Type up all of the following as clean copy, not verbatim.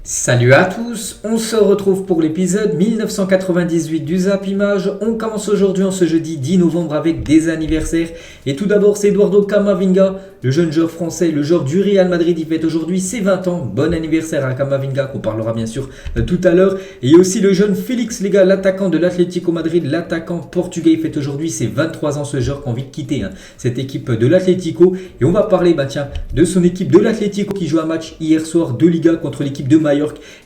Salut à tous, on se retrouve pour l'épisode 1998 du Zap Image. On commence aujourd'hui en ce jeudi 10 novembre avec des anniversaires. Et tout d'abord c'est Eduardo Camavinga, le jeune joueur français, le joueur du Real Madrid. Il fête aujourd'hui ses 20 ans. Bon anniversaire à Camavinga qu'on parlera bien sûr tout à l'heure. Et il y a aussi le jeune Félix, les gars, l'attaquant de l'Atlético Madrid, l'attaquant portugais. Il fête aujourd'hui ses 23 ans, ce joueur qui a envie de quitter cette équipe de l'Atlético. Et on va parler de son équipe de l'Atlético qui joue un match hier soir de Liga contre l'équipe de Mallorca.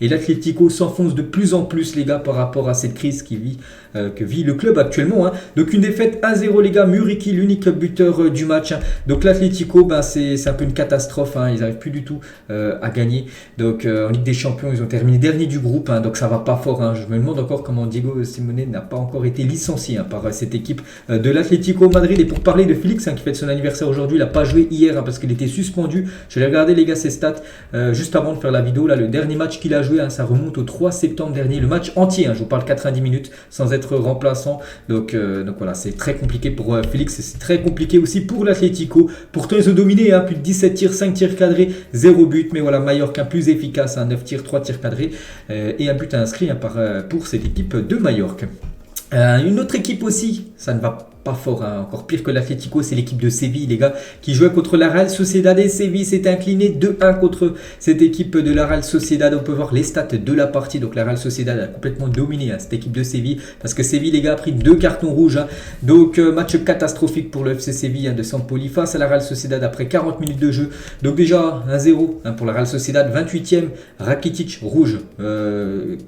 Et l'Atlético s'enfonce de plus en plus, les gars, par rapport à cette crise que vit le club actuellement. Donc une défaite 1-0, les gars. Muriqi, l'unique buteur du match. Donc l'Atlético, c'est un peu une catastrophe. Ils n'arrivent plus du tout à gagner. Donc en Ligue des Champions, ils ont terminé dernier du groupe. Donc ça va pas fort. Je me demande encore comment Diego Simeone n'a pas encore été licencié par cette équipe de l'Atlético Madrid. Et pour parler de Félix, qui fête son anniversaire aujourd'hui, il n'a pas joué hier parce qu'il était suspendu. Je vais regarder, les gars, ses stats juste avant de faire la vidéo. Là, le dernier match qu'il a joué, ça remonte au 3 septembre dernier, le match entier, je vous parle 90 minutes sans être remplaçant, donc voilà, c'est très compliqué pour Félix, et c'est très compliqué aussi pour l'Atlético. Pourtant ils ont dominé, plus de 17 tirs, 5 tirs cadrés, 0 but, mais voilà, Mallorca plus efficace, 9 tirs, 3 tirs cadrés, et un but inscrit pour cette équipe de Mallorca. Une autre équipe aussi, ça ne va pas fort, encore pire que l'Atlético, c'est l'équipe de Séville, les gars, qui jouait contre la Real Sociedad, et Séville s'est incliné 2-1 contre cette équipe de la Real Sociedad. On peut voir les stats de la partie. Donc la Real Sociedad a complètement dominé cette équipe de Séville, parce que Séville, les gars, a pris 2 cartons rouges. Donc match catastrophique pour le FC Séville de Sampoli face à la Real Sociedad après 40 minutes de jeu. Donc déjà 1-0 pour la Real Sociedad, 28e, Rakitic rouge.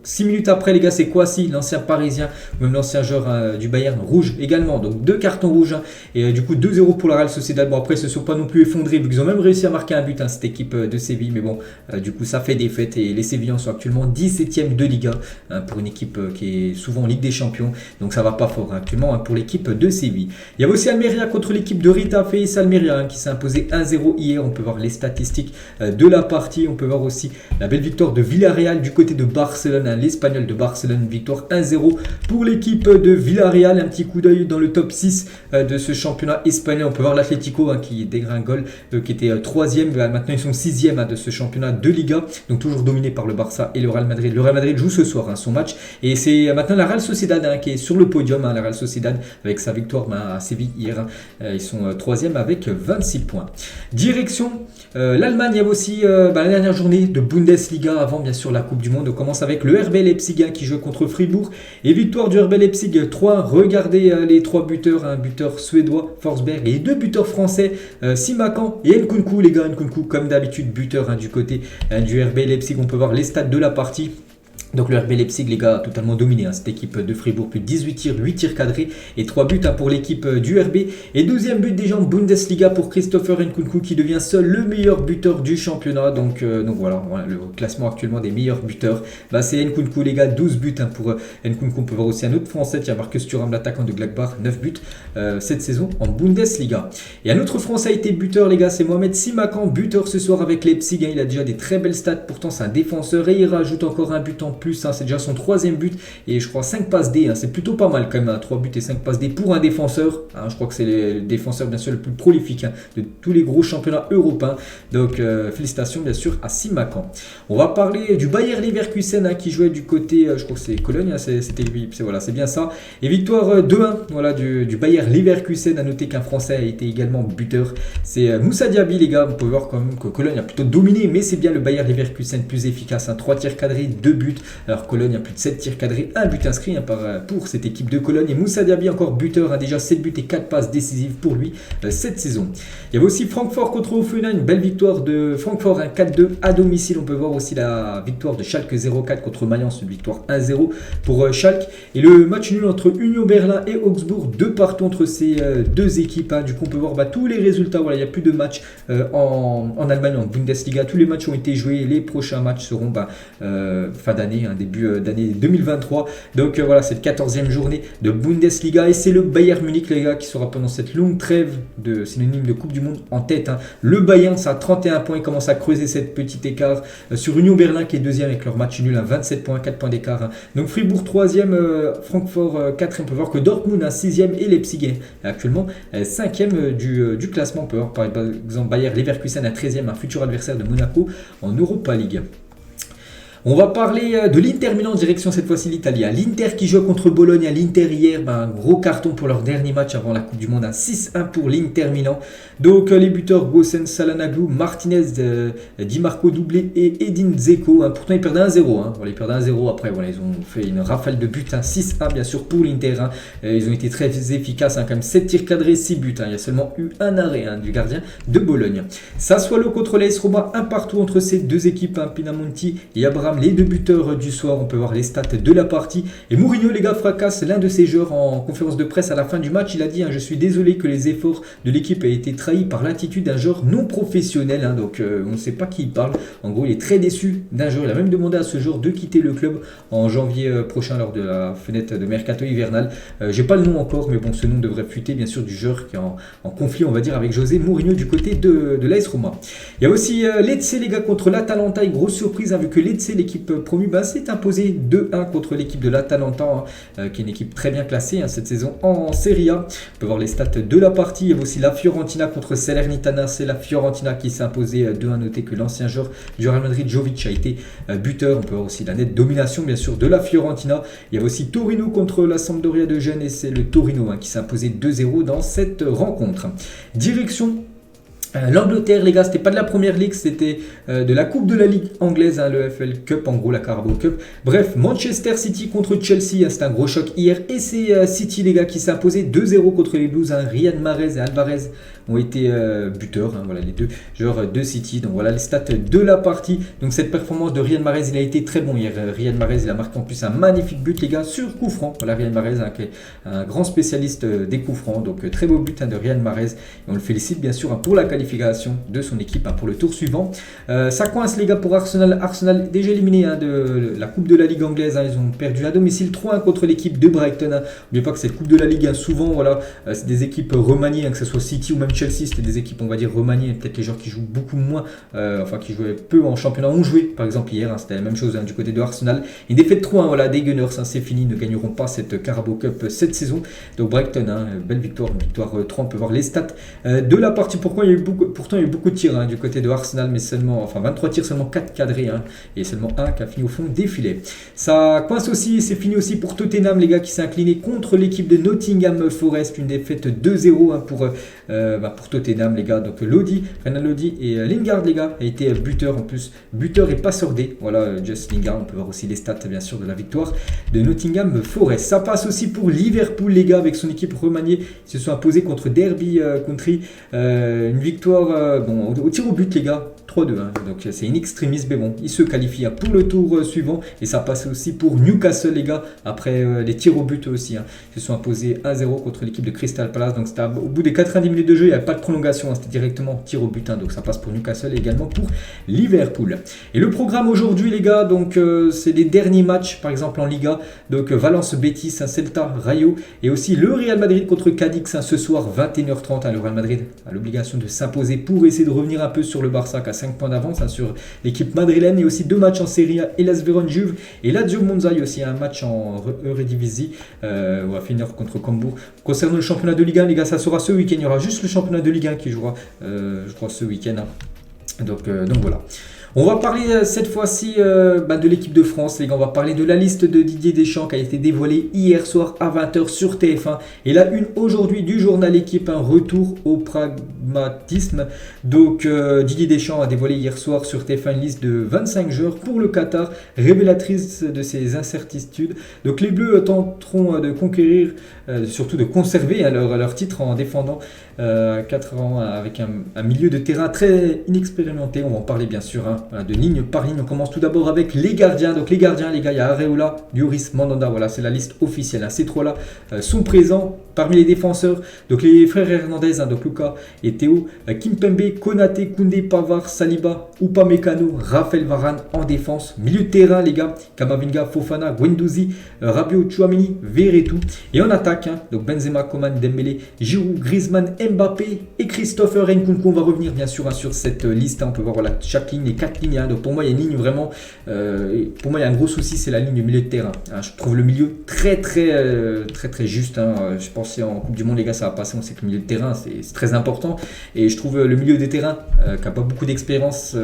6 minutes après, les gars, c'est Kouassi, l'ancien parisien, même l'ancien joueur du Bayern, rouge également. Donc 2 cartons rouges, et du coup 2-0 pour la Real Sociedad. Bon, après ils se sont pas non plus effondrés vu qu'ils ont même réussi à marquer un but, cette équipe de Séville, mais bon, du coup ça fait défaite, et les Sévillans sont actuellement 17e de Liga, pour une équipe qui est souvent en Ligue des Champions, donc ça va pas fort actuellement pour l'équipe de Séville. Il y avait aussi Almeria contre l'équipe de Rita Fez, Almeria qui s'est imposé 1-0 hier. On peut voir les statistiques de la partie, on peut voir aussi la belle victoire de Villarreal du côté de Barcelone, l'Espagnol de Barcelone, victoire 1-0 pour l'équipe de Villarreal. Un petit coup d'œil dans le top 6 de ce championnat espagnol. On peut voir l'Atlético qui dégringole, qui était 3e, maintenant ils sont 6e de ce championnat de Liga, donc toujours dominé par le Barça et le Real Madrid. Le Real Madrid joue ce soir son match, et c'est maintenant la Real Sociedad qui est sur le podium, la Real Sociedad avec sa victoire à Séville hier. Ils sont 3e avec 26 points. Direction l'Allemagne. Il y a aussi la dernière journée de Bundesliga avant bien sûr la Coupe du Monde. On commence avec le RB Leipzig qui joue contre Fribourg, et victoire du RB Leipzig 3. Regardez les 3 buteurs, un buteur suédois Forsberg et 2 buteurs français, Simakan et Nkunku, les gars. Nkunku comme d'habitude buteur du côté du RB Leipzig. On peut voir les stats de la partie. Donc le RB Leipzig, les gars, a totalement dominé cette équipe de Fribourg, plus de 18 tirs, 8 tirs cadrés et 3 buts pour l'équipe du RB. Et 12e but déjà en Bundesliga pour Christopher Nkunku, qui devient seul le meilleur buteur du championnat. Donc voilà, le classement actuellement des meilleurs buteurs, c'est Nkunku, les gars, 12 buts pour Nkunku. On peut voir aussi un autre français, Marcus Thuram, l'attaquant de Gladbach, 9 buts cette saison en Bundesliga. Et un autre français a été buteur, les gars, c'est Mohamed Simakan, buteur ce soir avec Leipzig. Il a déjà des très belles stats, pourtant c'est un défenseur, et il rajoute encore un but en plus, c'est déjà son 3e but, et je crois 5 passes D, c'est plutôt pas mal quand même, 3 buts et 5 passes D pour un défenseur, je crois que c'est le défenseur bien sûr le plus prolifique de tous les gros championnats européens. Donc félicitations bien sûr à Simakan. On va parler du Bayer Leverkusen qui jouait du côté, je crois que c'est Cologne, c'est bien ça, et victoire 2-1 du Bayer Leverkusen. À noter qu'un français a été également buteur, c'est Moussa Diaby, les gars. On peut voir quand même que Cologne a plutôt dominé, mais c'est bien le Bayer Leverkusen plus efficace, 3 tirs cadrés, 2 buts. Alors Cologne a plus de 7 tirs cadrés, 1 but inscrit pour cette équipe de Cologne. Et Moussa Diaby encore buteur, déjà 7 buts et 4 passes décisives pour lui cette saison. Il y avait aussi Francfort contre Hoffenheim, une belle victoire de Francfort, 4-2 à domicile. On peut voir aussi la victoire de Schalke 0-4 contre Mayence, une victoire 1-0 pour Schalke. Et le match nul entre Union Berlin et Augsbourg, 2 partout entre ces deux équipes. Du coup on peut voir tous les résultats. Voilà, il n'y a plus de matchs en Allemagne, en Bundesliga. Tous les matchs ont été joués. Les prochains matchs seront fin d'année, début d'année 2023. Donc voilà, c'est la 14e journée de Bundesliga, et c'est le Bayern Munich, les gars, qui sera pendant cette longue trêve synonyme de Coupe du Monde en tête. Le Bayern, c'est à 31 points, il commence à creuser cette petite écart sur Union Berlin qui est 2e avec leur match nul à 27 points, 4 points d'écart. Donc Fribourg 3e, Francfort 4e. On peut voir que Dortmund 6e et Leipzig est actuellement 5e du classement. On peut voir par exemple Bayer Leverkusen à 13e, un futur adversaire de Monaco en Europa League. On va parler de l'Inter Milan, direction cette fois-ci l'Italie. L'Inter qui joue contre Bologne. L'Inter hier, un gros carton pour leur dernier match avant la Coupe du Monde. Un 6-1 pour l'Inter Milan. Donc les buteurs Gosens, Çalhanoğlu, Martinez, Di Marco doublé et Edin Dzeko. Pourtant ils perdaient 1-0. Ils perdaient 1-0 après. Voilà, ils ont fait une rafale de buts. 6-1 bien sûr pour l'Inter. Ils ont été très efficaces. Quand même 7 tirs cadrés, 6 buts. Il y a seulement eu un arrêt du gardien de Bologne. Sassuolo contre l'AS Roma. Un partout entre ces deux équipes. Pinamonti et Abraham, les deux buteurs du soir. On peut voir les stats de la partie. Et Mourinho, les gars, fracasse l'un de ses joueurs en conférence de presse à la fin du match. Il a dit je suis désolé que les efforts de l'équipe aient été trahis par l'attitude d'un joueur non professionnel. Donc on ne sait pas qui il parle. En gros, il est très déçu d'un joueur. Il a même demandé à ce joueur de quitter le club en janvier prochain lors de la fenêtre de mercato hivernal. J'ai pas le nom encore, mais bon, ce nom devrait fuiter bien sûr du joueur qui est en conflit, on va dire, avec José Mourinho du côté de l'AS Roma. Il y a aussi Lecce, les gars, contre l'Atalanta. Une grosse surprise, vu que Lecce, l'équipe promue, s'est imposée 2-1 contre l'équipe de l'Atalanta, qui est une équipe très bien classée cette saison en Serie A. On peut voir les stats de la partie. Il y a aussi la Fiorentina contre Salernitana. C'est la Fiorentina qui s'est imposée 2-1. Notez que l'ancien joueur du Real Madrid, Jovic, a été buteur. On peut voir aussi la nette domination, bien sûr, de la Fiorentina. Il y a aussi Torino contre la Sampdoria de Gênes, et c'est le Torino qui s'est imposé 2-0 dans cette rencontre. Direction l'Angleterre, les gars, c'était pas de la première ligue, c'était de la Coupe de la Ligue anglaise, le FL Cup, en gros la Carabao Cup. Bref, Manchester City contre Chelsea, c'était un gros choc hier. Et c'est City, les gars, qui s'est imposé 2-0 contre les Blues. Riyad Mahrez et Alvarez ont été buteurs, voilà les deux joueurs de City. Donc voilà les stats de la partie. Donc cette performance de Riyad Mahrez, il a été très bon hier. Riyad Mahrez, il a marqué en plus un magnifique but, les gars, sur coup franc. Voilà Riyad Mahrez, qui est un grand spécialiste des coups francs. Donc très beau but de Riyad Mahrez. Et on le félicite bien sûr pour la qualification de son équipe pour le tour suivant. Ça coince, les gars, pour Arsenal. Arsenal déjà éliminé de la Coupe de la Ligue anglaise. Ils ont perdu à domicile 3-1 contre l'équipe de Brighton. N'oubliez pas que cette Coupe de la Ligue, souvent, voilà, c'est des équipes remaniées, que ce soit City ou même Chelsea, c'était des équipes, on va dire, remaniées. Peut-être les joueurs qui jouent beaucoup moins, qui jouaient peu en championnat, ont joué. Par exemple, hier, c'était la même chose du côté de Arsenal. Une défaite 3-1, voilà, des Gunners, c'est fini, ne gagneront pas cette Carabao Cup cette saison. Donc Brighton, belle victoire, une victoire 3. On peut voir les stats de la partie. Pourquoi il y a eu pourtant il y a eu beaucoup de tirs du côté de Arsenal, mais seulement, 23 tirs, seulement 4 cadrés, et seulement un qui a fini au fond des filets. Ça coince aussi, c'est fini aussi pour Tottenham, les gars, qui s'est incliné contre l'équipe de Nottingham Forest, une défaite 2-0 pour Tottenham, les gars. Donc Renan Lodi et Lingard, les gars, a été buteur en plus, buteur et passeur D. Voilà, Just Lingard. On peut voir aussi les stats, bien sûr, de la victoire de Nottingham Forest. Ça passe aussi pour Liverpool, les gars, avec son équipe remaniée. Ils se sont imposés contre Derby County, une victoire au tir au but, les gars, 3-2. Donc c'est in extremis, mais bon, ils se qualifient pour le tour suivant. Et ça passe aussi pour Newcastle, les gars, après les tirs au but aussi. Ils se sont imposés 1-0 contre l'équipe de Crystal Palace. Donc c'était au bout des 90 minutes de jeu, il n'y avait pas de prolongation, c'était directement tir au but. Donc ça passe pour Newcastle et également pour Liverpool. Et le programme aujourd'hui, les gars, donc c'est les derniers matchs, par exemple en Liga. Donc Valence, Betis, Celta, Rayo, et aussi le Real Madrid contre Cadix ce soir 21h30. Le Real Madrid a l'obligation de s'imposer pour essayer de revenir un peu sur le Barça, qui a 5 points d'avance sur l'équipe madrilène. Et aussi 2 matchs en Serie A, Hellas Vérone, Juve et Lazio Monza. Il y a aussi un match en Eredivisie, on va finir contre Cambourg. Concernant le championnat de Ligue 1, les gars, ça sera ce week-end. Il y aura juste le championnat de Ligue 1 qui jouera, je crois, ce week-end. Donc voilà. On va parler cette fois-ci de l'équipe de France, les gars. On va parler de la liste de Didier Deschamps qui a été dévoilée hier soir à 20h sur TF1. Et la une aujourd'hui du journal Équipe, un retour au pragmatisme. Donc Didier Deschamps a dévoilé hier soir sur TF1 une liste de 25 joueurs pour le Qatar, révélatrice de ses incertitudes. Donc les Bleus tenteront de conquérir, surtout de conserver leur titre en défendant 4 ans avec un milieu de terrain très inexpérimenté. On va en parler bien sûr de ligne par ligne. On commence tout d'abord avec les gardiens. Donc les gardiens, les gars, il y a Areola, Lloris, Mandanda. Voilà, c'est la liste officielle. Ces trois-là sont présents parmi les défenseurs. Donc les frères Hernandez, donc Lucas et Théo, Kimpembe, Konaté, Koundé, Pavard, Saliba, Upamecano, Raphaël Varane en défense. Milieu de terrain, les gars, Kamavinga, Fofana, Guendouzi, Rabiot, Tchouaméni, Verretou. Et en attaque, donc Benzema, Coman, Dembélé, Giroud, Griezmann, Mbappé et Christopher Nkunku. On va revenir bien sûr sur cette liste. On peut voir chaque ligne, les 4 lignes. Donc pour moi, il y a une ligne vraiment. Pour moi, il y a un gros souci, c'est la ligne du milieu de terrain. Je trouve le milieu très juste. Je pense si en Coupe du Monde, les gars, ça va passer. On sait que le milieu de terrain, c'est très important. Et je trouve le milieu de terrain, qui n'a pas beaucoup d'expérience,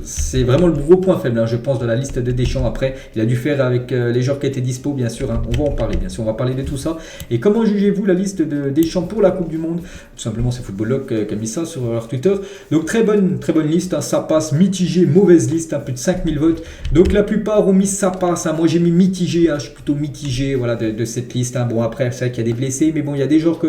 c'est vraiment le gros point faible, je pense, de la liste de Deschamps. Après, il a dû faire avec les joueurs qui étaient dispo, bien sûr. On va en parler, bien sûr. On va parler de tout ça. Et comment jugez-vous la liste de Deschamps pour la Coupe du Monde? Tout simplement, c'est Footballock qui a mis ça sur leur Twitter. Donc, très bonne liste. Ça passe. Mitigé, mauvaise liste. Plus de 5000 votes. Donc, la plupart ont mis ça passe. Moi, j'ai mis mitigé. Je suis plutôt mitigé de cette liste. Bon, après, c'est vrai qu'il y a des blessés. Mais bon, il y a des joueurs qui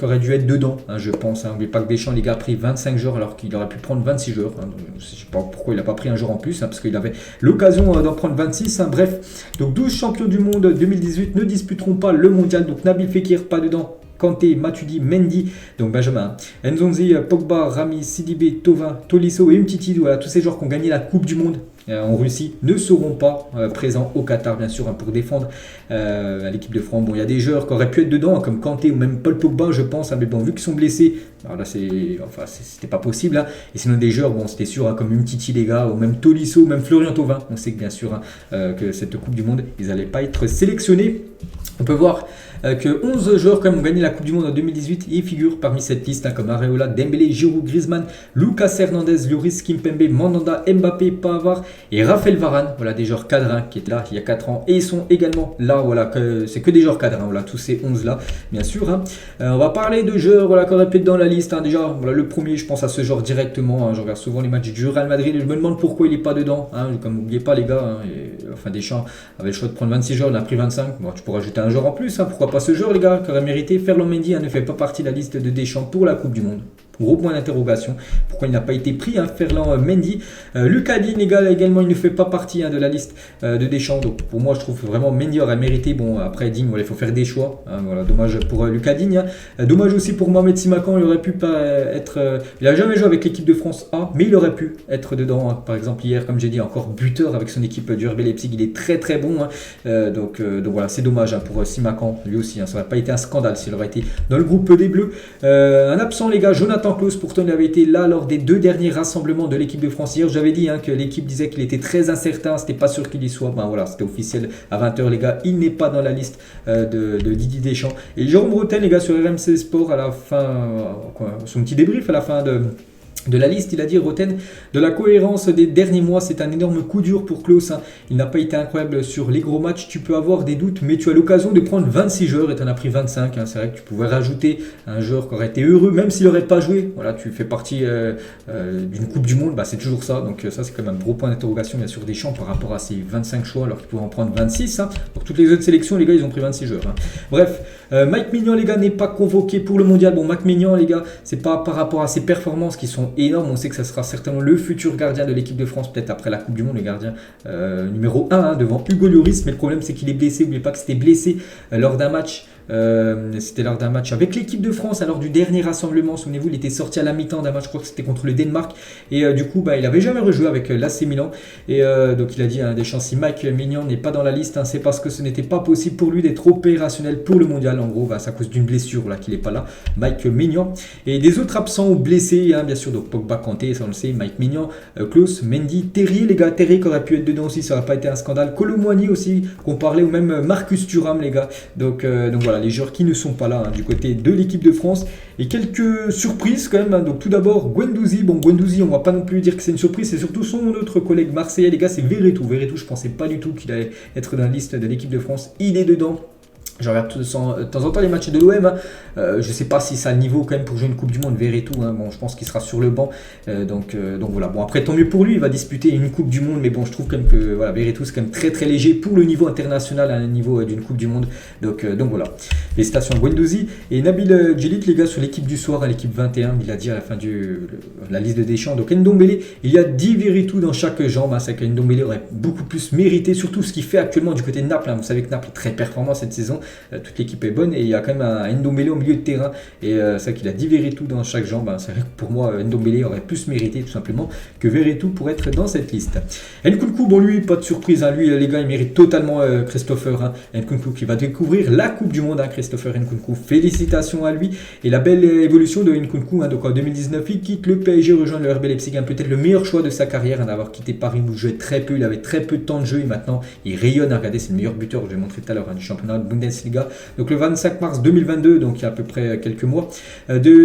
auraient dû être dedans, je pense. N'oubliez pas que Deschamps, les gars, a pris 25 joueurs alors qu'il aurait pu prendre 26 joueurs. Je ne sais pas pourquoi il n'a pas pris un joueur en plus, parce qu'il avait l'occasion d'en prendre 26. Bref, donc 12 champions du monde 2018 ne disputeront pas le mondial. Donc Nabil Fekir, pas dedans. Kanté, Matuidi, Mendy, donc Benjamin, Nzonzi, Pogba, Rami, Sidibé, Thauvin, Tolisso et Umtiti, voilà, tous ces joueurs qui ont gagné la Coupe du Monde en Russie ne seront pas présents au Qatar, bien sûr, pour défendre l'équipe de France. Bon, il y a des joueurs qui auraient pu être dedans, comme Kanté ou même Paul Pogba, je pense, mais bon, vu qu'ils sont blessés, alors là, c'était pas possible. Et sinon, des joueurs, bon, c'était sûr, comme Umtiti, les gars, ou même Tolisso, ou même Florian Thauvin. On sait que, bien sûr, que cette Coupe du Monde, ils n'allaient pas être sélectionnés. On peut voir que 11 joueurs quand même ont gagné la Coupe du Monde en 2018 et figurent parmi cette liste comme Areola, Dembélé, Giroud, Griezmann, Lucas Hernandez, Lloris, Kimpembe, Mandanda, Mbappé, Pavard et Raphaël Varane. Voilà des joueurs cadrins qui étaient là il y a 4 ans et ils sont également là. Voilà, c'est que des joueurs cadrins, voilà, tous ces 11 là, bien sûr. On va parler de joueurs qui auraient pu être dans la liste. Déjà, voilà, le premier, je pense à ce joueur directement. Je regarde souvent les matchs du Real Madrid et je me demande pourquoi il n'est pas dedans. Comme n'oubliez pas les gars, Deschamps avait le choix de prendre 26 joueurs, on a pris 25. Bon, tu pourras ajouter un joueur en plus, pourquoi pas ce joueur les gars qui aurait mérité. Ferland Mendy ne fait pas partie de la liste de Deschamps pour la Coupe du Monde. Gros point d'interrogation. Pourquoi il n'a pas été pris, Ferland Mendy. Lucas Digne, également, il ne fait pas partie de la liste de Deschamps. Donc pour moi, je trouve vraiment Mendy aurait mérité. Bon, après Digne, il faut faire des choix. Voilà, dommage pour Lucas Digne. Dommage aussi pour Mohamed Simakan. Il aurait pu pas être. Il n'a jamais joué avec l'équipe de France A, mais il aurait pu être dedans. Par exemple, hier, comme j'ai dit, encore buteur avec son équipe du RB Leipzig. Il est très très bon. Donc voilà, c'est dommage pour Simakan. Lui aussi, ça n'aurait pas été un scandale s'il aurait été dans le groupe des Bleus. Un absent, les gars, Jonathan Klaus, pourtant il avait été là lors des 2 derniers rassemblements de l'équipe de France. Hier, j'avais dit que l'équipe disait qu'il était très incertain, c'était pas sûr qu'il y soit. Voilà, c'était officiel à 20h, les gars. Il n'est pas dans la liste de Didier Deschamps. Et Jérôme Rotten, les gars, sur RMC Sport, à la fin, son petit débrief à la fin de la liste, il a dit Rotten, de la cohérence des derniers mois, c'est un énorme coup dur pour Klaus. Il n'a pas été incroyable sur les gros matchs. Tu peux avoir des doutes, mais tu as l'occasion de prendre 26 joueurs et tu en as pris 25. C'est vrai que tu pouvais rajouter un joueur qui aurait été heureux, même s'il n'aurait pas joué. Voilà, tu fais partie d'une Coupe du Monde, c'est toujours ça. Donc ça, c'est quand même un gros point d'interrogation, bien sûr, Deschamps par rapport à ces 25 choix, alors qu'ils pouvaient en prendre 26. Pour toutes les autres sélections, les gars, ils ont pris 26 joueurs. Bref, Mike Maignan, les gars, n'est pas convoqué pour le mondial. Bon, Mike Maignan, les gars, c'est pas par rapport à ses performances qui sont énorme. On sait que ça sera certainement le futur gardien de l'équipe de France, peut-être après la Coupe du Monde, le gardien numéro 1 devant Hugo Lloris. Mais le problème, c'est qu'il est blessé. N'oubliez pas que c'était blessé lors d'un match. C'était lors d'un match avec l'équipe de France, lors du dernier rassemblement. Souvenez-vous, il était sorti à la mi-temps d'un match, je crois que c'était contre le Danemark. Et du coup, il n'avait jamais rejoué avec l'AC Milan. Et donc, il a dit Deschamps, si Mike Maignan n'est pas dans la liste, c'est parce que ce n'était pas possible pour lui d'être opérationnel pour le mondial. En gros, c'est à cause d'une blessure qu'il n'est pas là, Mike Maignan. Et des autres absents ou blessés, bien sûr, donc Pogba, Kanté, ça on le sait, Mike Maignan, Klaus, Mendy, Terrier, les gars, Terrier qui aurait pu être dedans aussi, ça n'aurait pas été un scandale. Kolo Muani aussi, qu'on parlait, ou même Marcus Thuram, les gars. Donc voilà, les joueurs qui ne sont pas là du côté de l'équipe de France. Et quelques surprises quand même. Donc tout d'abord, Guendouzi. Bon, Guendouzi, on va pas non plus dire que c'est une surprise, c'est surtout son autre collègue marseillais, les gars, c'est Verretou. Verretou, je pensais pas du tout qu'il allait être dans la liste de l'équipe de France. Il est dedans. Je regarde de temps en temps les matchs de l'OM. Je ne sais pas si ça a le niveau quand même pour jouer une Coupe du Monde, Verretou. Bon, je pense qu'il sera sur le banc. Donc voilà. Bon, après, tant mieux pour lui. Il va disputer une Coupe du Monde. Mais bon, je trouve quand même que Verretou, c'est quand même très très léger pour le niveau international, à un niveau d'une Coupe du Monde. Donc voilà. Félicitations à Guendouzi. Et Nabil Djelit, les gars, sur l'équipe du soir, l'équipe 21, il a dit à la fin de la liste de Deschamps. Donc Ndombele, il y a 10 Verretou dans chaque jambe. C'est que Ndombele aurait beaucoup plus mérité, surtout ce qu'il fait actuellement du côté de Naples. Vous savez que Naples est très performant cette saison. Toute l'équipe est bonne et il y a quand même un Ndombele au milieu de terrain et c'est vrai qu'il a 10 Verretou dans chaque jambe. C'est vrai que pour moi Ndombele aurait plus mérité tout simplement que Verretou pour être dans cette liste. Nkunku, bon lui pas de surprise, lui les gars il mérite totalement Christopher Nkunku qui va découvrir la Coupe du Monde. Christopher Nkunku, félicitations à lui et la belle évolution de Nkunku. Donc en 2019 il quitte le PSG, rejoint le RB Leipzig, peut-être le meilleur choix de sa carrière d'avoir quitté Paris où il jouait très peu, il avait très peu de temps de jeu et maintenant il rayonne. Regardez, c'est le meilleur buteur, je l'ai montré tout à l'heure du championnat de Bundesliga. Nice les gars. Donc le 25 mars 2022, donc il y a à peu près quelques mois,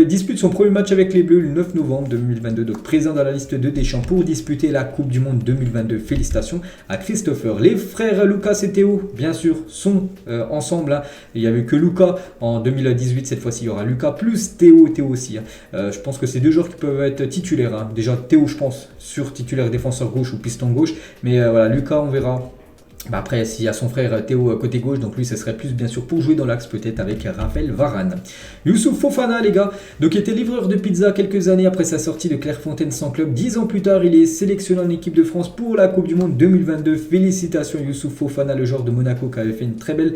dispute son premier match avec les Bleus le 9 novembre 2022. Donc présent dans la liste de Deschamps pour disputer la Coupe du Monde 2022. Félicitations à Christopher. Les frères Lucas et Théo, bien sûr, sont ensemble. Hein. Il n'y avait que Lucas en 2018. Cette fois-ci, il y aura Lucas plus Théo aussi. Hein. Je pense que c'est deux joueurs qui peuvent être titulaires. Hein. Déjà Théo, je pense, sur titulaire défenseur gauche ou piston gauche. Mais voilà, Lucas, on verra. Après, s'il y a son frère Théo côté gauche, donc lui, ce serait plus bien sûr pour jouer dans l'axe peut-être avec Raphaël Varane. Youssouf Fofana, les gars, donc il était livreur de pizza quelques années après sa sortie de Clairefontaine sans club. 10 ans plus tard, il est sélectionné en équipe de France pour la Coupe du Monde 2022. Félicitations Youssouf Fofana, le joueur de Monaco qui avait fait une très belle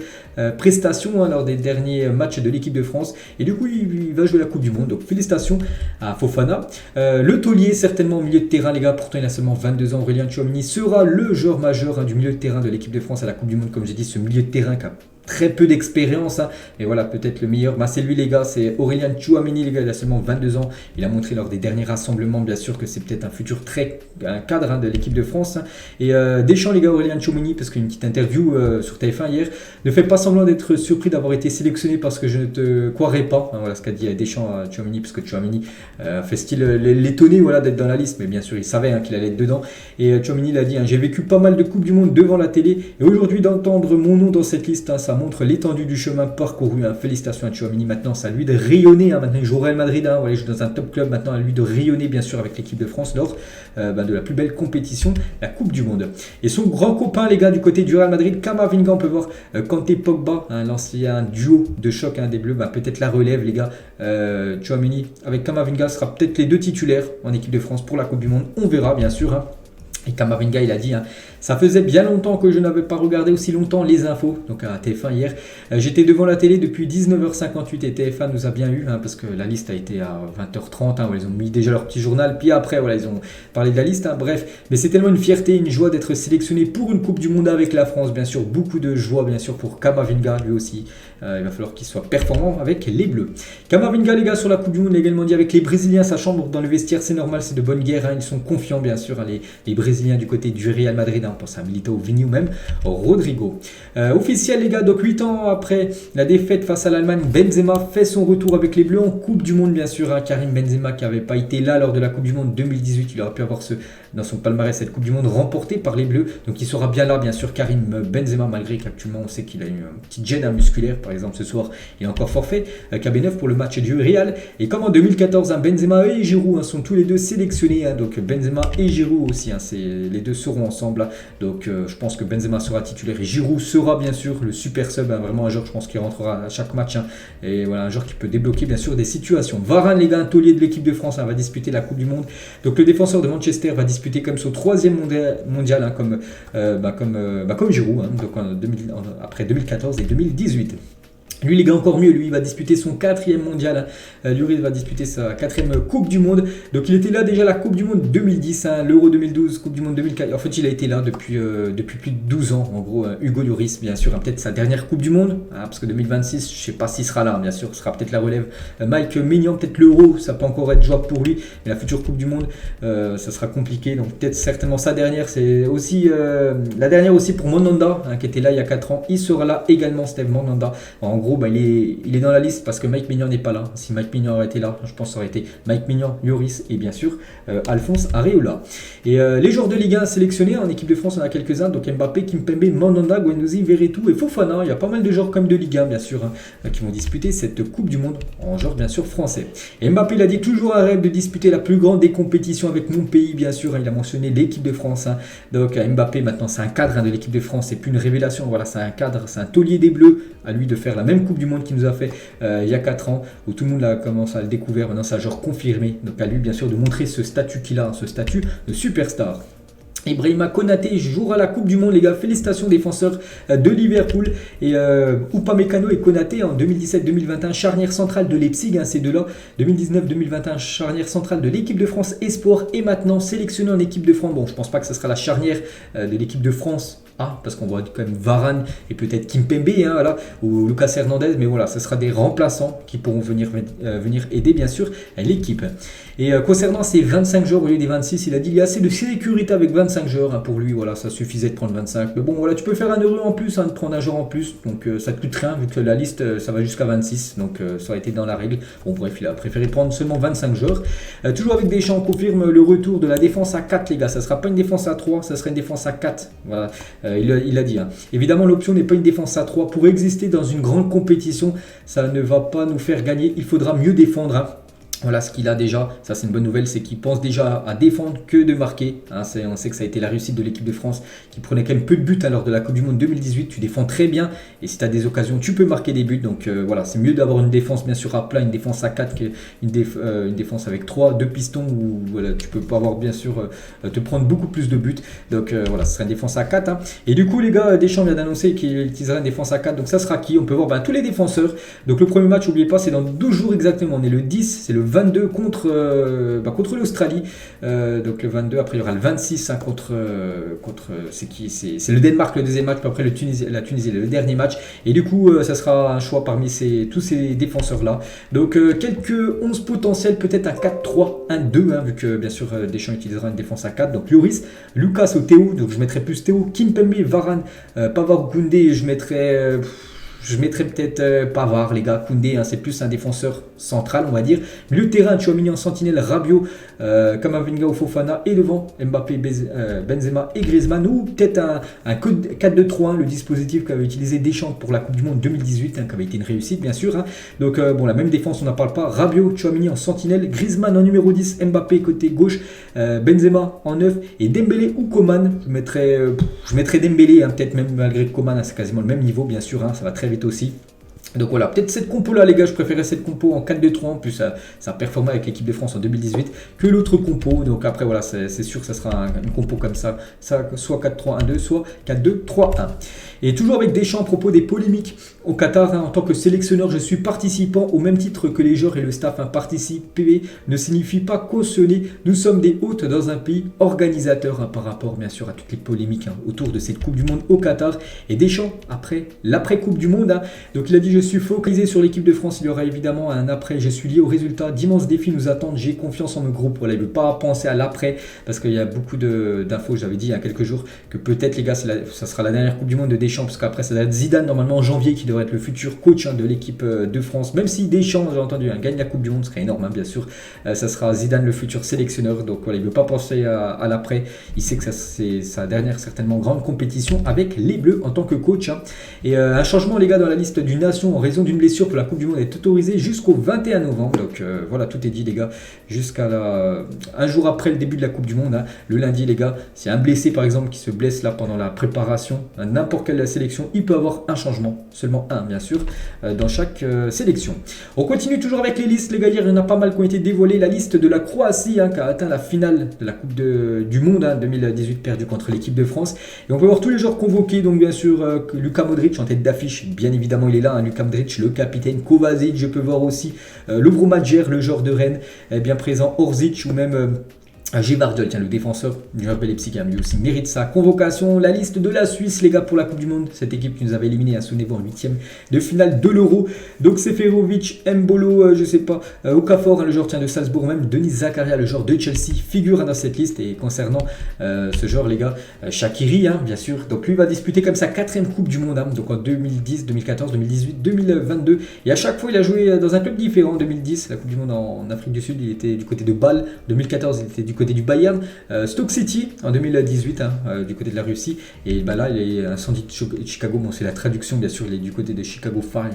prestation lors des derniers matchs de l'équipe de France. Et du coup, il va jouer la Coupe du Monde. Donc félicitations à Fofana. Le taulier, certainement au milieu de terrain, les gars, pourtant il a seulement 22 ans. Aurélien Tchouameni sera le joueur majeur du milieu de terrain de l'équipe de France à la Coupe du Monde, comme j'ai dit, ce milieu de terrain qui a très peu d'expérience, hein. Mais voilà, peut-être le meilleur, c'est lui les gars, c'est Aurélien Tchouameni les gars, il a seulement 22 ans, il a montré lors des derniers rassemblements bien sûr que c'est peut-être un futur un cadre de l'équipe de France, hein. Et Deschamps les gars, Aurélien Tchouameni, parce qu'une petite interview sur TF1 hier, ne fait pas semblant d'être surpris d'avoir été sélectionné parce que je ne te croirais pas, hein, voilà ce qu'a dit Deschamps à Tchouameni, parce que Tchouameni fait style l'étonné voilà, d'être dans la liste, mais bien sûr il savait hein, qu'il allait être dedans, et Tchouameni l'a dit, hein, j'ai vécu pas mal de Coupes du Monde devant la télé, et aujourd'hui d'entendre mon nom dans cette liste, hein, ça montre l'étendue du chemin parcouru. Hein. Félicitations à Tchouameni. Maintenant, c'est à lui de rayonner. Hein. Maintenant, il joue au Real Madrid. Hein. Voilà, il joue dans un top club. Maintenant, à lui de rayonner, bien sûr, avec l'équipe de France lors de la plus belle compétition, la Coupe du Monde. Et son grand copain, les gars, du côté du Real Madrid, Camavinga, on peut voir Kanté Pogba, hein, l'ancien duo de choc hein, des Bleus. Peut-être la relève, les gars. Tchouameni avec Camavinga sera peut-être les deux titulaires en équipe de France pour la Coupe du Monde. On verra, bien sûr. Hein. Et Camavinga, il a dit, hein, ça faisait bien longtemps que je n'avais pas regardé aussi longtemps les infos, donc à TF1 hier. J'étais devant la télé depuis 19h58 et TF1 nous a bien eu, hein, parce que la liste a été à 20h30, hein, ils ont mis déjà leur petit journal, puis après voilà, ils ont parlé de la liste, hein, bref. Mais c'est tellement une fierté, une joie d'être sélectionné pour une Coupe du Monde avec la France, bien sûr, beaucoup de joie bien sûr pour Camavinga, lui aussi. Il va falloir qu'il soit performant avec les Bleus. Camavinga les gars sur la Coupe du Monde, également dit avec les Brésiliens, sa chambre dans le vestiaire c'est normal, c'est de bonne guerre, hein, ils sont confiants bien sûr, hein, les Brésiliens du côté du Real Madrid, hein, on pense à Militao, Vini ou même Rodrigo. Officiel les gars, donc 8 ans après la défaite face à l'Allemagne, Benzema fait son retour avec les Bleus en Coupe du Monde bien sûr, hein, Karim Benzema qui n'avait pas été là lors de la Coupe du Monde 2018, il aurait pu avoir dans son palmarès cette Coupe du Monde remportée par les Bleus, donc il sera bien là bien sûr Karim Benzema, malgré qu'actuellement on sait qu'il a eu une petite gêne musculaire. Par exemple, ce soir, il est encore forfait. KB9 pour le match du Real. Et comme en 2014, hein, Benzema et Giroud hein, sont tous les deux sélectionnés. Hein, donc Benzema et Giroud aussi. Hein, les deux seront ensemble. Hein, donc je pense que Benzema sera titulaire. Et Giroud sera bien sûr le super sub. Hein, vraiment un joueur, je pense, qui rentrera à chaque match. Hein, et voilà, un joueur qui peut débloquer bien sûr des situations. Varane, les gars, un taulier de l'équipe de France, hein, va disputer la Coupe du Monde. Donc le défenseur de Manchester va disputer comme son 3e mondial, hein, comme Giroud. Hein, donc après 2014 et 2018. Lui, les gars, encore mieux, lui, il va disputer son 4e mondial. Hein. Lui, il va disputer sa 4e Coupe du Monde. Donc, il était là déjà la Coupe du Monde 2010, hein, l'Euro 2012, Coupe du Monde 2004. En fait, il a été là depuis plus de 12 ans, en gros. Hugo Lloris, bien sûr, hein, peut-être sa dernière Coupe du Monde, hein, parce que 2026, je ne sais pas s'il sera là, bien sûr, ce sera peut-être la relève. Mike Maignan, peut-être l'Euro, ça peut encore être jouable pour lui. Mais la future Coupe du Monde, ça sera compliqué. Donc, peut-être certainement sa dernière. C'est aussi la dernière aussi pour Mandanda, hein, qui était là il y a 4 ans. Il sera là également, Steve Mandanda. En gros, il est dans la liste parce que Mike Maignan n'est pas là. Si Mike Maignan aurait été là, je pense que ça aurait été Mike Maignan, Lloris et bien sûr Alphonse Areola. Et les joueurs de Ligue 1 sélectionnés en équipe de France, on a quelques-uns. Donc Mbappé, Kimpembe, Mandanda, Guendouzi, Verretou et Fofana. Il y a pas mal de joueurs comme de Ligue 1 bien sûr, hein, qui vont disputer cette Coupe du Monde en joueurs bien sûr français. Et Mbappé il a dit toujours un rêve de disputer la plus grande des compétitions avec mon pays bien sûr. Hein, il a mentionné l'équipe de France. Hein. Donc Mbappé maintenant c'est un cadre hein, de l'équipe de France. C'est plus une révélation. Voilà, c'est un cadre, c'est un taulier des Bleus. À lui de faire la même Coupe du Monde qu'il nous a fait il y a 4 ans, où tout le monde a commencé à le découvrir. Maintenant, c'est un genre confirmé. Donc, à lui, bien sûr, de montrer ce statut qu'il a, ce statut de superstar. Ibrahima Konaté jouera la Coupe du Monde, les gars. Félicitations, défenseurs de Liverpool. Et Upamecano et Konaté en 2017-2021, charnière centrale de Leipzig, hein, ces deux-là. 2019-2021, charnière centrale de l'équipe de France Espoir. Et maintenant, sélectionné en équipe de France. Bon, je pense pas que ce sera la charnière de l'équipe de France. Ah, parce qu'on voit quand même Varane et peut-être Kimpembe, hein, voilà, ou Lucas Hernandez, mais voilà, ce sera des remplaçants qui pourront venir aider bien sûr l'équipe. Et concernant ces 25 joueurs au lieu des 26, il a dit il y a assez de sécurité avec 25 joueurs hein, pour lui, voilà, ça suffisait de prendre 25. Mais bon, voilà, tu peux faire 1 euro en plus, hein, de prendre un joueur en plus, donc ça te coûte rien vu que la liste ça va jusqu'à 26, donc ça a été dans la règle. Bon, bref, il a préféré prendre seulement 25 joueurs. Toujours avec Deschamps, on confirme le retour de la défense à 4, les gars. Ça sera pas une défense à 3, ça sera une défense à 4. Voilà, il a dit. Hein. Évidemment, l'option n'est pas une défense à 3. Pour exister dans une grande compétition, ça ne va pas nous faire gagner. Il faudra mieux défendre. Hein. Voilà ce qu'il a déjà, ça c'est une bonne nouvelle, c'est qu'il pense déjà à défendre que de marquer. Hein, on sait que ça a été la réussite de l'équipe de France qui prenait quand même peu de buts hein, lors de la Coupe du Monde 2018. Tu défends très bien et si tu as des occasions, tu peux marquer des buts. Donc voilà, c'est mieux d'avoir une défense bien sûr à plat, une défense à 4 qu'une défense avec 2 pistons où voilà, tu peux pas avoir bien sûr te prendre beaucoup plus de buts. Donc voilà, ce serait une défense à 4. Hein. Et du coup les gars, Deschamps vient d'annoncer qu'il utiliserait une défense à 4. Donc ça sera qui? On peut voir tous les défenseurs. Donc le premier match, n'oubliez pas, c'est dans 12 jours exactement. On est le 10, c'est le 22 contre l'Australie. Donc le 22, après il y aura le 26 hein, contre c'est qui? C'est le Danemark le deuxième match, puis après la Tunisie le dernier match. Et du coup ça sera un choix parmi tous ces défenseurs là. Donc quelques 11 potentiels, peut-être un 4-3, un 2 hein, vu que bien sûr Deschamps utilisera une défense à 4. Donc Lloris, Lucas ou Théo, donc je mettrai plus Théo, Kimpembe, Varane, Pavard ou Koundé, je mettrai peut-être Pavard, les gars. Koundé, hein, c'est plus un défenseur central, on va dire. Milieu de terrain, Tchouaméni en sentinelle, Rabiot, Camavinga ou Fofana. Et devant, Mbappé, Benzema et Griezmann. Ou peut-être un 4-2-3-1, le dispositif qu'avait utilisé Deschamps pour la Coupe du Monde 2018, hein, qui avait été une réussite, bien sûr. Hein. Donc, bon, la même défense, on n'en parle pas. Rabiot, Tchouaméni en sentinelle, Griezmann en numéro 10, Mbappé côté gauche, Benzema en 9 et Dembélé ou Coman. Je mettrais Dembélé, hein, peut-être même malgré Coman, hein, c'est quasiment le même niveau, bien sûr. Hein, ça va très vite aussi. Donc voilà, peut-être cette compo là les gars, je préférais cette compo en 4-2-3, en plus ça performait avec l'équipe de France en 2018 que l'autre compo. Donc après voilà, c'est sûr que ça sera une compo comme ça soit 4-3-1-2, soit 4-2-3-1. Et toujours avec Deschamps à propos des polémiques au Qatar, hein, en tant que sélectionneur, je suis participant au même titre que les joueurs et le staff. Hein, participer ne signifie pas cautionner, nous sommes des hôtes dans un pays organisateur hein, par rapport bien sûr à toutes les polémiques hein, autour de cette Coupe du Monde au Qatar. Et Deschamps, après l'après-Coupe du Monde, hein, donc il a dit je suis focalisé sur l'équipe de France, il y aura évidemment un après, je suis lié au résultat, d'immenses défis nous attendent, j'ai confiance en mon groupe. Voilà, il ne veut pas penser à l'après parce qu'il y a beaucoup d'infos, j'avais dit il y a quelques jours que peut-être les gars ça sera la dernière Coupe du Monde de Deschamps parce qu'après ça va être Zidane normalement en janvier qui devrait être le futur coach hein, de l'équipe de France, même si Deschamps, j'ai entendu, gagne la Coupe du Monde, ce serait énorme hein, bien sûr, ça sera Zidane le futur sélectionneur, donc voilà, il ne veut pas penser à l'après, il sait que c'est sa dernière certainement grande compétition avec les Bleus en tant que coach hein. Et un changement les gars dans la liste du Nation en raison d'une blessure pour la Coupe du Monde est autorisé jusqu'au 21 novembre, donc voilà, tout est dit les gars, un jour après le début de la Coupe du Monde hein, le lundi les gars, s'il y a un blessé par exemple qui se blesse là pendant la préparation à n'importe quelle sélection, il peut avoir un changement, seulement un bien sûr, dans chaque sélection. On continue toujours avec les listes les gars, hier il y en a pas mal qui ont été dévoilées, la liste de la Croatie hein, qui a atteint la finale de la Coupe du Monde hein, 2018 perdue contre l'équipe de France, et on peut voir tous les joueurs convoqués, donc bien sûr Luka Modric en tête d'affiche, bien évidemment il est là, hein, Luka Modric, le capitaine, Kovacic, je peux voir aussi Lovro Majer, le joueur de Rennes, bien présent, Orzic ou même Gvardiol, tiens, le défenseur du joueur Leipzig, lui aussi mérite sa convocation. La liste de la Suisse, les gars, pour la Coupe du Monde. Cette équipe qui nous avait éliminé, souvenez-vous, en 8e de finale de l'Euro. Donc Seferovic, Mbolo, je sais pas, Okafor, le joueur de Salzbourg, même Denis Zakaria, le joueur de Chelsea, figure dans cette liste. Et concernant ce joueur, les gars, Shaqiri, hein, bien sûr. Donc lui va disputer comme sa 4e Coupe du Monde, hein, donc en 2010, 2014, 2018, 2022. Et à chaque fois, il a joué dans un club différent. En 2010, la Coupe du Monde en Afrique du Sud, il était du côté de Bâle. 2014, il était du côté du Bayern, Stoke City en 2018 hein, du côté de la Russie, et bah là il est incendie de Chicago, bon c'est la traduction bien sûr, il est du côté de Chicago Fire,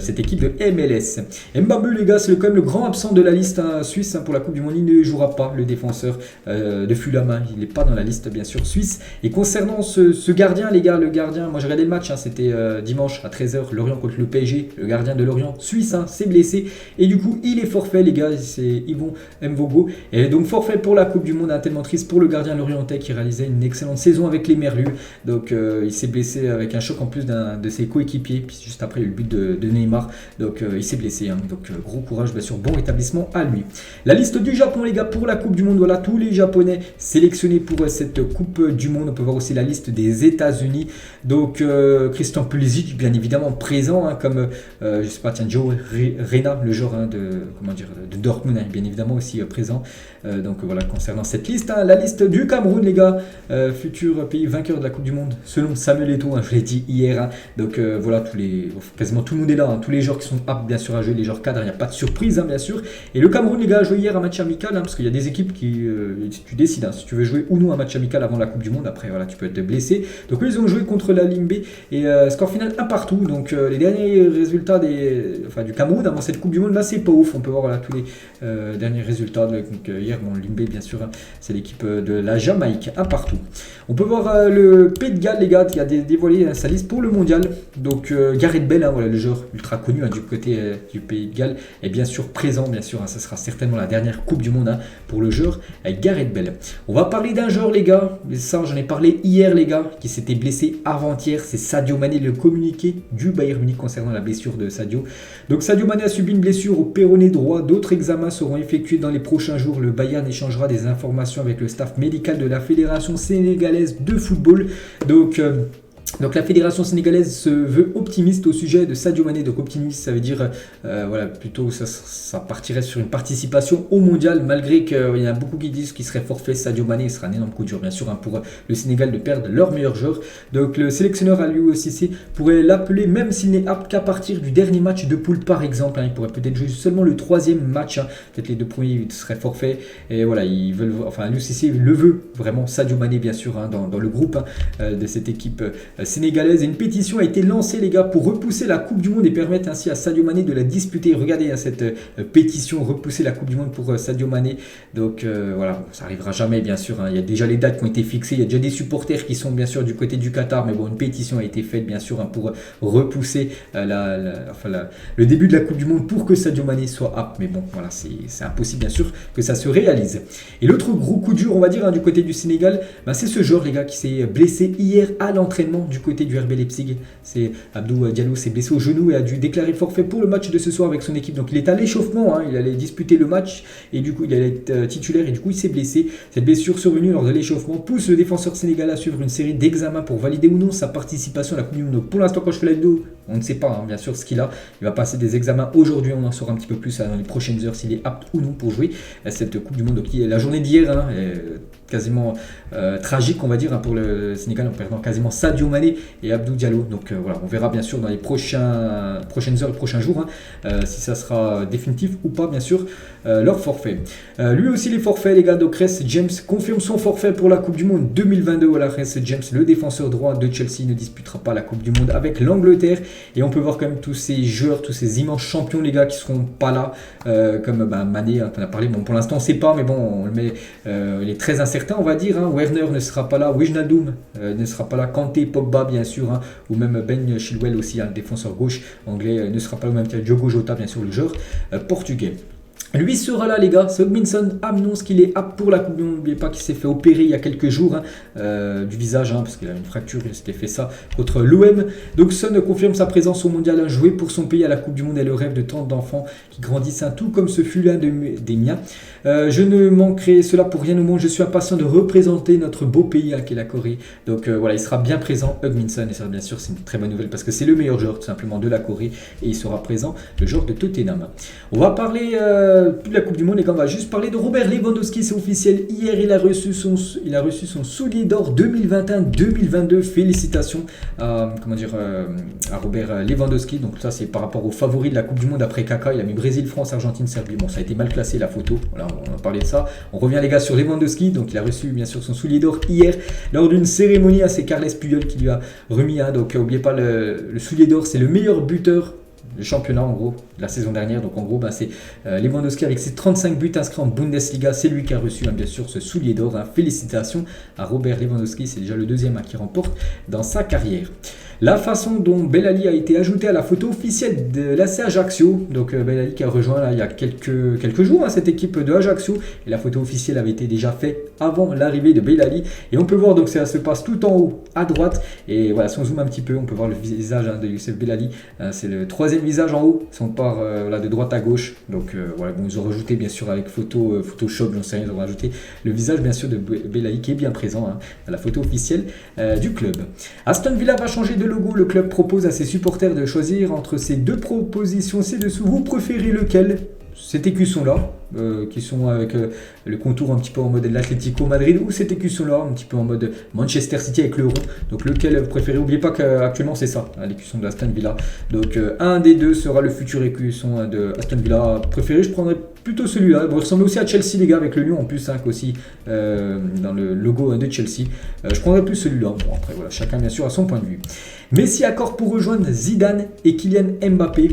cette équipe de MLS. Mbappé les gars, c'est quand même le grand absent de la liste hein, suisse hein, pour la Coupe du Monde, il ne jouera pas, le défenseur de Fulham, hein, il n'est pas dans la liste bien sûr suisse. Et concernant ce gardien les gars, le gardien, moi j'ai regardé le match, hein, c'était dimanche à 13h, Lorient contre le PSG, le gardien de Lorient suisse hein, s'est blessé, et du coup il est forfait les gars, c'est Yvon Mvogo, et donc forfait pour la Coupe du Monde, tellement triste pour le gardien lorientais qui réalisait une excellente saison avec les Merlus. Donc il s'est blessé avec un choc en plus d'un de ses coéquipiers, puis juste après le but de Neymar. Donc il s'est blessé, donc gros courage, bien sûr, bon rétablissement à lui. La liste du Japon les gars pour la Coupe du Monde, voilà tous les Japonais sélectionnés pour cette Coupe du Monde. On peut voir aussi la liste des États-Unis. Donc Christian Pulisic bien évidemment présent, comme je sais pas, tiens, Joe Reyna, le joueur de Dortmund, bien évidemment aussi présent. Donc voilà, concernant cette liste, la liste du Cameroun les gars, futur pays vainqueur de la Coupe du Monde selon Samuel Eto'o, je l'ai dit hier. Donc voilà, quasiment tout le monde est là, tous les joueurs qui sont aptes bien sûr à jouer, les joueurs cadres, il n'y a pas de surprise bien sûr. Et le Cameroun les gars a joué hier un match amical, parce qu'il y a des équipes qui tu décides si tu veux jouer ou non un match amical avant la Coupe du Monde. Après voilà, tu peux être blessé. Donc eux, ils ont joué contre la Limbé et score final 1 partout. Donc les derniers résultats du Cameroun avant cette Coupe du Monde là, c'est pas ouf. On peut voir voilà, tous les derniers résultats. Donc hier, Limbé bien sûr, c'est l'équipe de la Jamaïque 1 partout. On peut voir le Pays de Galles les gars qui a dévoilé sa liste pour le mondial. Donc Gareth Bale, voilà, le joueur ultra connu du côté du Pays de Galles, est bien sûr présent, bien sûr. Ça sera certainement la dernière Coupe du Monde pour le joueur Gareth Bale. On va parler d'un joueur les gars, ça j'en ai parlé hier les gars, qui s'était blessé avant-hier. C'est Sadio Mané, le communiqué du Bayern Munich concernant la blessure de Sadio. Donc Sadio Mané a subi une blessure au péroné droit. D'autres examens seront effectués dans les prochains jours. Le Bayern échangera des informations avec le staff médical de la Fédération sénégalaise de football. Donc la fédération sénégalaise se veut optimiste au sujet de Sadio Mané. Donc optimiste, ça veut dire voilà, plutôt ça partirait sur une participation au mondial, malgré qu'il y en a beaucoup qui disent qu'il serait forfait. Sadio Mané, ce sera un énorme coup dur bien sûr pour le Sénégal de perdre leur meilleur joueur. Donc le sélectionneur Aliou Cissé pourrait l'appeler même s'il n'est apte qu'à partir du dernier match de poule par exemple. Il pourrait peut-être jouer seulement le troisième match, peut-être les deux premiers il serait forfait. Et voilà, Aliou Cissé le veut vraiment, Sadio Mané bien sûr, dans le groupe de cette équipe sénégalaise. Et une pétition a été lancée les gars pour repousser la Coupe du Monde et permettre ainsi à Sadio Mané de la disputer. Regardez cette pétition, repousser la Coupe du Monde pour Sadio Mané. Donc voilà, ça arrivera jamais bien sûr, il y a déjà les dates qui ont été fixées, il y a déjà des supporters qui sont bien sûr du côté du Qatar, mais bon, une pétition a été faite bien sûr pour repousser le début de la Coupe du Monde pour que Sadio Mané soit apte. Mais bon voilà, c'est impossible bien sûr que ça se réalise. Et l'autre gros coup dur on va dire du côté du Sénégal, c'est ce joueur les gars qui s'est blessé hier à l'entraînement du côté du RB Leipzig. C'est Abdou Diallo, s'est blessé au genou et a dû déclarer forfait pour le match de ce soir avec son équipe. Donc il est à l'échauffement, il allait disputer le match et du coup il allait être titulaire et du coup il s'est blessé. Cette blessure survenue lors de l'échauffement pousse le défenseur sénégalais à suivre une série d'examens pour valider ou non sa participation à la Coupe du Monde. Donc pour l'instant quand je fais la vidéo, on ne sait pas bien sûr ce qu'il a. Il va passer des examens aujourd'hui, on en saura un petit peu plus dans les prochaines heures s'il est apte ou non pour jouer à cette Coupe du Monde. Donc la journée d'hier quasiment tragique on va dire pour le Sénégal en perdant quasiment Sadio Mané et Abdou Diallo. Donc voilà, on verra bien sûr dans les prochaines heures et prochains jours si ça sera définitif ou pas bien sûr leur forfait. Lui aussi les forfaits les gars. Donc Reece James confirme son forfait pour la Coupe du Monde 2022. Voilà, Reece James, le défenseur droit de Chelsea, ne disputera pas la Coupe du Monde avec l'Angleterre. Et on peut voir quand même tous ces joueurs, tous ces immenses champions les gars qui seront pas là, comme Mané, on a parlé, bon pour l'instant on sait pas, mais bon on le met, il est très incertain on va dire. Werner ne sera pas là, Wijnaldum ne sera pas là, Kanté, Pogba bien sûr, ou même Ben Chilwell aussi, le défenseur gauche anglais ne sera pas là, ou même Diogo Jota bien sûr, le joueur portugais. Lui sera là les gars. Hugminson annonce qu'il est apte pour la Coupe du Monde. N'oubliez pas qu'il s'est fait opérer il y a quelques jours du visage, parce qu'il a une fracture, il s'était fait ça contre l'OM. Donc Son confirme sa présence au mondial, jouer pour son pays à la Coupe du Monde est le rêve de tant d'enfants qui grandissent, tout comme ce fut l'un des miens. Je ne manquerai cela pour rien au monde, je suis impatient de représenter notre beau pays qui est la Corée. Donc voilà, il sera bien présent Hugminson, et ça bien sûr c'est une très bonne nouvelle parce que c'est le meilleur joueur tout simplement de la Corée et il sera présent, le joueur de Tottenham. On va parler de la Coupe du Monde les gars, on va juste parler de Robert Lewandowski, c'est officiel. Hier il a reçu son soulier d'or 2021-2022. Félicitations à Robert Lewandowski. Donc ça c'est par rapport aux favoris de la Coupe du Monde après Kaka. Il a mis Brésil, France, Argentine, Serbie. Bon, ça a été mal classé la photo. Voilà, on a parlé de ça. On revient les gars sur Lewandowski. Donc il a reçu bien sûr son soulier d'or hier lors d'une cérémonie. C'est Carles Puyol qui lui a remis. Donc n'oubliez pas le soulier d'or, c'est le meilleur buteur le championnat en gros de la saison dernière. Donc en gros c'est Lewandowski avec ses 35 buts inscrits en Bundesliga, c'est lui qui a reçu bien sûr ce soulier d'or. Félicitations à Robert Lewandowski, c'est déjà le deuxième qui remporte dans sa carrière. la façon dont Bellali a été ajouté à la photo officielle de l'AC Ajaccio. Donc Bellali qui a rejoint là, il y a quelques jours cette équipe de Ajaccio. Et la photo officielle avait été déjà faite avant l'arrivée de Bellali. Et on peut voir donc ça se passe tout en haut à droite. Et voilà, si on zoome un petit peu, on peut voir le visage de Youssef Bellali. C'est le troisième visage en haut. Si on part là, de droite à gauche. Donc voilà, bon, ils ont rajouté bien sûr avec Photoshop, j'en sais rien, ils ont rajouté le visage bien sûr de Bellali qui est bien présent à la photo officielle du club. Aston Villa va changer de logo. Le club propose à ses supporters de choisir entre ces deux propositions ci-dessous. Vous préférez lequel? Cet écusson-là, qui sont avec le contour un petit peu en mode l'Atlético Madrid, ou cet écusson-là, un petit peu en mode Manchester City avec le rond. Donc lequel vous préférez? N'oubliez pas qu'actuellement c'est ça, l'écusson de Aston Villa. Donc un des deux sera le futur écusson de Aston Villa préféré. Je prendrais plutôt celui-là. Vous ressemblez aussi à Chelsea les gars, avec le lion en plus, aussi dans le logo de Chelsea. Je prendrais plus celui-là. Bon après voilà, chacun bien sûr a son point de vue. Messi accord pour rejoindre Zidane et Kylian Mbappé.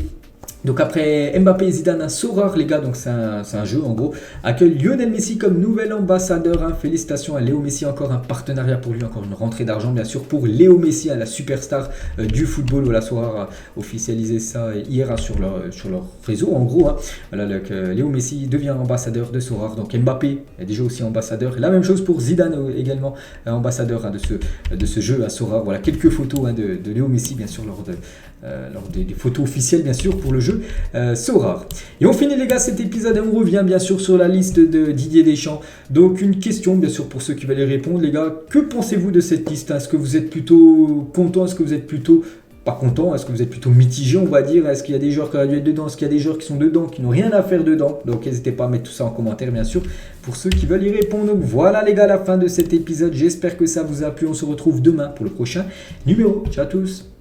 Donc après Mbappé et Zidane, un Sorare les gars, donc c'est un jeu en gros, accueille Lionel Messi comme nouvel ambassadeur. Félicitations à Léo Messi, encore un partenariat pour lui, encore une rentrée d'argent bien sûr pour Léo Messi, la superstar du football. La Sorare a officialisé ça hier sur leur réseau en gros. Voilà, Léo Messi devient ambassadeur de Sorare, donc Mbappé est déjà aussi ambassadeur. Et la même chose pour Zidane également, ambassadeur de ce jeu à Sorare. Voilà quelques photos de Léo Messi bien sûr lors des photos officielles bien sûr pour le jeu Sorare. Et on finit les gars cet épisode et on revient bien sûr sur la liste de Didier Deschamps. Donc une question bien sûr pour ceux qui veulent y répondre les gars, que pensez-vous de cette liste? Est-ce que vous êtes plutôt content? Est-ce que vous êtes plutôt pas content? Est-ce que vous êtes plutôt mitigé on va dire? Est-ce qu'il y a des joueurs qui auraient dû être dedans? Est-ce qu'il y a des joueurs qui sont dedans qui n'ont rien à faire dedans? Donc n'hésitez pas à mettre tout ça en commentaire bien sûr pour ceux qui veulent y répondre. Donc voilà les gars, la fin de cet épisode, j'espère que ça vous a plu. On se retrouve demain pour le prochain numéro. Ciao à tous.